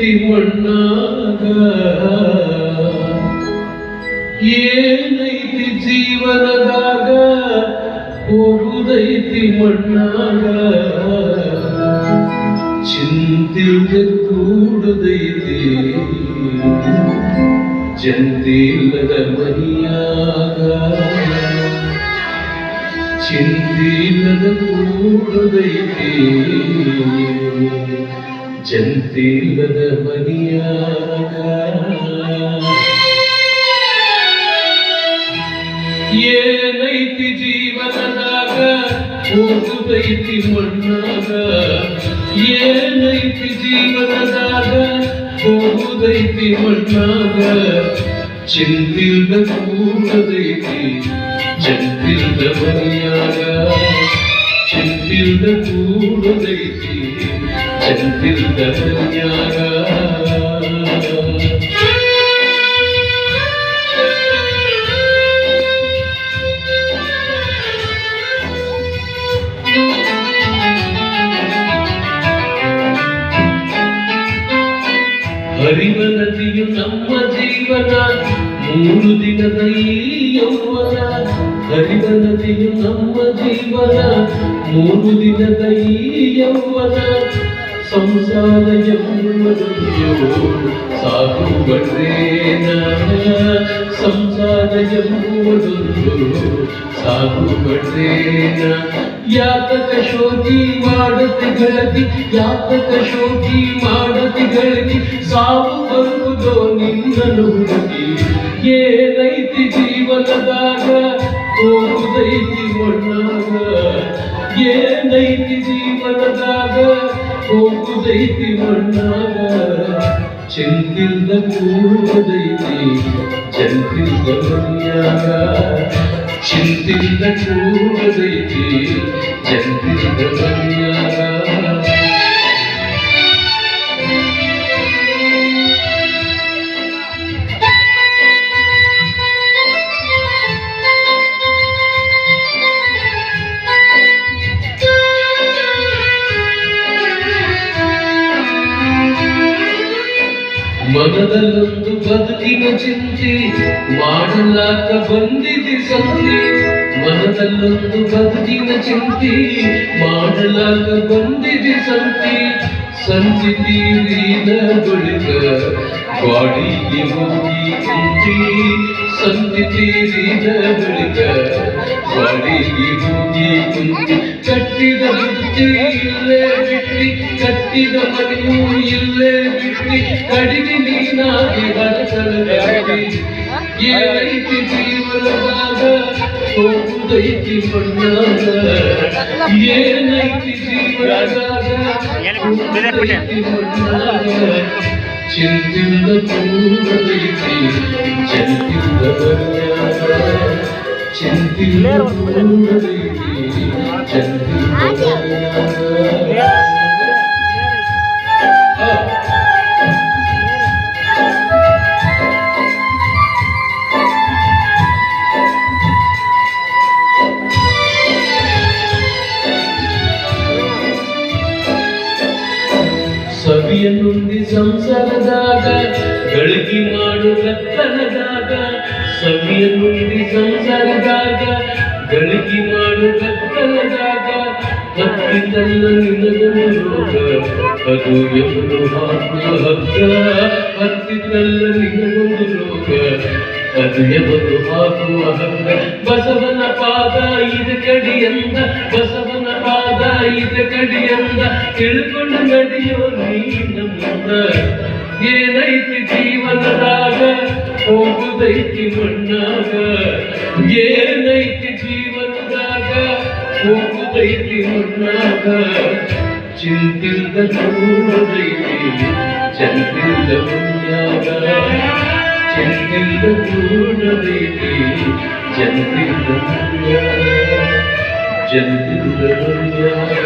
ಕೂಡದೈತಿ ಮಣ್ಣಾಗ ಏನೈತಿ ಜೀವನದಾಗ ಹೋಗುದೈತಿ ಮಣ್ಣಾಗ ಚಿಂತಿಲ್ದ ಕೂಡದೈತಿ ಜಂತಿಲ್ಲದ ಮನಿಯಾಗ ಚಿಂತಿಲ್ಲದ ಕೂಡದೈತಿ ಜಂತಿಲ್ಲದ ಮನಿಯಾಗ ಏನೈತಿ ಜೀವನದಾಗ ಹೋಗುದೈತಿ ಮಣ್ಣಾಗ ಏನೈತಿ ಜೀವನದಾಗ ಹೋಗುದೈತಿ ಮಣ್ಣಾಗ ಚಿಂತಿಲ್ದ ಕೂಡದೈತಿ ಜಂತಿಲ್ದ ಮನಿಯಾಗ ಚಿಂತಿಲ್ದ ಕೂಡದೈತಿ ಜಂತಿಲ್ದ ಮನಿಯಾಗ ಹರಿವ ನದಿಯು ನಮ್ಮ ಜೀವನ 3 ದಿನದ ಈ ಯೌವನ ಹರಿವ ನದಿಯು ನಮ್ಮ ಜೀವನ 3 ದಿನದ ಈ ಯೌವನ ಸಂಸಾರ ಎಂಬುವುದು ಸಾಗುವಡ್ರೇನ ಸಂಸಾರ ಎಂಬುವುದೊಂದು ಸಾಗುವಡ್ರೇನ ಯಾತಕ ಶೋಕಿ ಮಾಡತಿ ಗಳತಿ ಯಾತಕ ಶೋಕಿ ಮಾಡತಿ ಗಳತಿ ಸಾವು ಬರುವುದೋ ನಿನ್ನನ್ನು ಹುಡುಕಿ ಏನೈತಿ ಜೀವನದಾಗ ಹೋಗುದೈತಿ ಮಣ್ಣಾಗ ಏನೈತಿ ಜೀವನದಾಗ ಹೋಗುದೈತಿ ಮಣ್ಣಾಗ ಚಿಂತಿಲ್ದ ಕೂಡದೈತಿ ಜಂತಿಲ್ದ ಮನಿಯಾಗ ಚಿಂತಿಲ್ದ ಕೂಡದೈತಿ ಜಂತಿಲ್ದ ಮನಿಯಾಗ ಮನದಲ್ಲೊಂದು ಬದುಕಿನ ಚಿಂತೆ ಮಾಡಲಾಕ ಬಂದಿದೆ ಸಂತಿ ಮನದಲ್ಲೊಂದು ಬದುಕಿನ ಚಿಂತೆ ಮಾಡಲಾಕ ಬಂದಿದೆ ಸಂತಿ ತೀರಿದ ಬಳಿಕ ಬಾಡಿಗೆ ಹೋಗಿ ಕುಂತಿ ಸಂತಿ ತೀರಿದ ಬಳಿಕ ಬಾಡಿಗೆ ಹೋಗಿ ಕುಂತಿ ಕಟ್ಟಿದ ಬುತ್ತಿ ಇಲ್ಲೇ ಬಿಟ್ಟಿ ಕಟ್ಟಿದ ಮನೆಯೂ ಇಲ್ಲೇ ಬಿಟ್ಟಿ ಕಡಿಮೆ ನೀನಾಗಿ ಬರಕಲಗಾಡಿ ಏನೈತಿ ಜೀವನದಾಗ ಹೋಗುದೈತಿ ಮಣ್ಣಾಗ ಏನೈತಿ ಜೀವನದಾಗ ಹೋಗುದೈತಿ ಮಣ್ಣಾಗ ಚಿಂತಿಲ್ದ ಕೂಡದೈತಿ ಜಂತಿಲ್ದ ಮನಿಯಾಗ ಚಿಂತಿಲ್ದ ಕೂಡದೈತಿ ಜಂತಿಲ್ದ ಮನಿಯಾಗ ಸವಿಯನ್ನುಂದಿ ಸಂಸಾರದಾಗ ಗಳಿಕೆ ಮಾಡು ಕತ್ತಲದಾಗ ಸವಿಯನ್ನುಂದಿ ಸಂಸಾರದಾಗ ಗಳಿಕೆ ಮಾಡು ಕತ್ತಲದಾಗ ಹತ್ತಿದ್ದಲ್ಲ ನಿನಗೊಂದು ರೋಗ ಅದು ಎಂದು ಹಾಕುವ ಹಗ್ಗ ಹತ್ತಿದ್ದಲ್ಲ ನಿನಗೊಂದು ರೋಗ ಅದು ಎಂದು ಹಾಕುವ ಹಗ್ಗ ಬಸವನ ಪಾದ ಇದ ಕಡಿಯಂದ ಬಸವನ ಪಾದ ಇದ ಕಡಿಯಂದ ತಿಳ್ಕೊಂಡು ನಡೆಯೋ ನೀನ ಮುಂದ ಏನೈತಿ ಜೀವನದಾಗ ಹೋಗುದೈತಿ ಮಣ್ಣಾಗ ಏನೈತಿ ಜೀವನದಾಗ ಹೋಗುದೈತಿ ಮಣ್ಣಾಗ ಚಿಂತಿಲ್ದ ಕೂಡದೈತಿ ಜಂತಿಲ್ದ ಮನಿಯಾಗ ಚಿಂತಿಲ್ದ ಕೂಡದೈತಿ ಜಂತಿಲ್ದ ಮನಿಯಾಗ ಜಂತಿಲ್ದ ಮನಿಯಾಗ